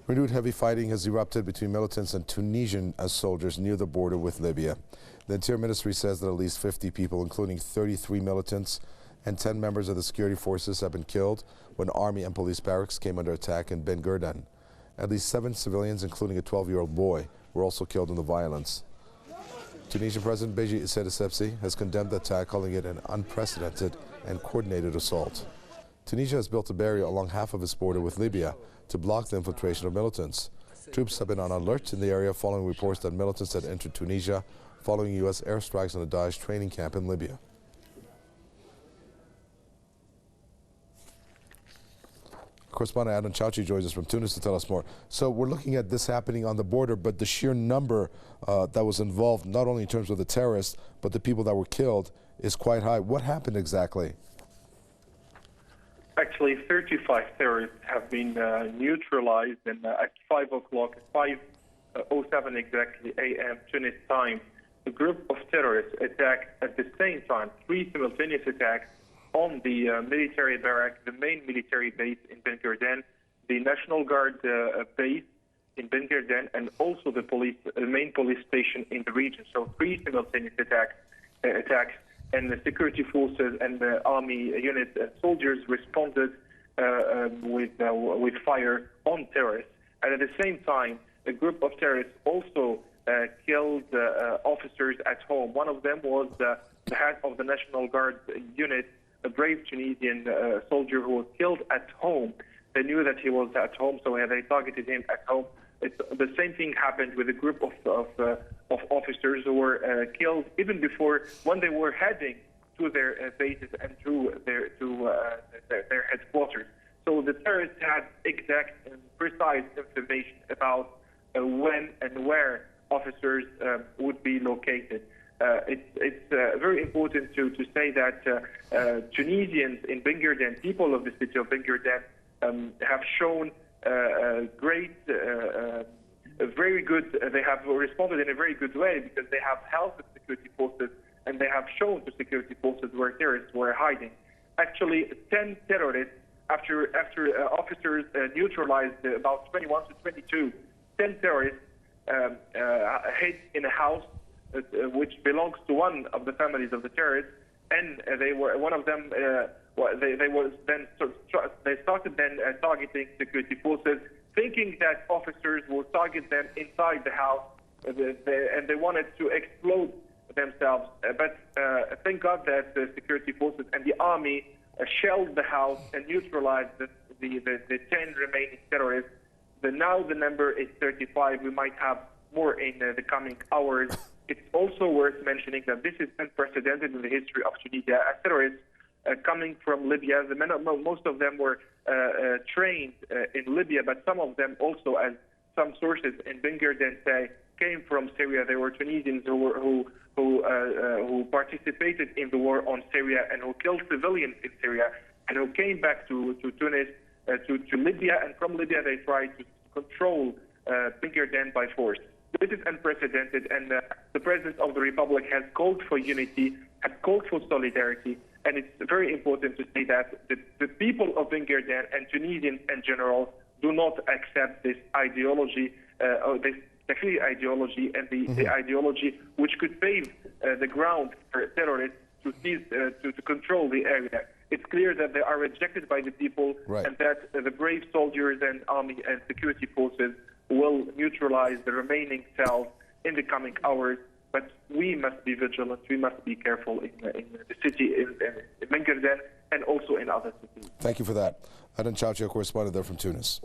Renewed heavy fighting has erupted between militants and Tunisian soldiers near the border with Libya. The Interior Ministry says that at least 50 people, including 33 militants and 10 members of the security forces, have been killed when army and police barracks came under attack in Ben Guerdan. At least 7 civilians, including a 12-year-old boy, were also killed in the violence. Tunisian President Beji said Essebsi has condemned the attack, calling it an unprecedented and coordinated assault. Tunisia has built a barrier along half of its border with Libya to block the infiltration of militants. Troops have been on alert in the area following reports that militants had entered Tunisia following U.S. airstrikes on a Daesh training camp in Libya. Correspondent Adnen Chaouachi joins us from Tunis to tell us more. So we're looking at this happening on the border, but the sheer number that was involved, not only in terms of the terrorists, but the people that were killed, is quite high. What happened exactly? Actually, 35 terrorists have been neutralized at 5 o'clock, 5:07 exactly a.m. Tunis time. A group of terrorists attacked at the same time, 3 simultaneous attacks on the military barrack, the main military base in Ben Guerdan, the National Guard base in Ben Guerdan, and also the main police station in the region. So 3 simultaneous attacks, and the security forces and the army units and soldiers responded with fire on terrorists. And at the same time, a group of terrorists also killed officers at home. One of them was the head of the National Guard unit, a brave Tunisian soldier who was killed at home. They knew that he was at home, so they targeted him at home. The same thing happened with a group of officers who were killed even before, when they were heading to their bases and to their headquarters. So the terrorists had exact and precise information about when and where officers would be located. It's very important to say that Tunisians in Ben Guerdan, people of the city of Ben Guerdan, have shown very good. They have responded in a very good way because they have helped the security forces and they have shown to security forces where terrorists were hiding. Actually, 10 terrorists, after officers neutralized about 21 to 22, 10 terrorists hid in a house which belongs to one of the families of the terrorists, and one of them. They started targeting security forces, thinking that officers would target them inside the house, and they wanted to explode themselves. But thank God that the security forces and the army shelled the house and neutralized the 10 remaining terrorists. Now the number is 35. We might have more in the coming hours. It's also worth mentioning that this is unprecedented in the history of Tunisia. As terrorists coming from Libya, most of them were trained in Libya, but some of them also, as some sources in Ben Guerdan say, came from Syria. They were Tunisians who participated in the war on Syria and who killed civilians in Syria, and who came back to Tunis, to Libya, and from Libya they tried to control Ben Guerdan by force. This is unprecedented, and the President of the Republic has called for unity, has called for solidarity, and it's very important to say that the people of Ben Guerdan and Tunisians in general do not accept this ideology, this Tahrir ideology, and the ideology which could pave the ground for terrorists to control the area. It's clear that they are rejected by the people, right, and that the brave soldiers and army and security forces will neutralize the remaining cells in the coming hours. But we must be vigilant, we must be careful in the city, in Ben Guerdan, and also in other cities. Thank you for that. Adnen Chaouachi, correspondent there from Tunis.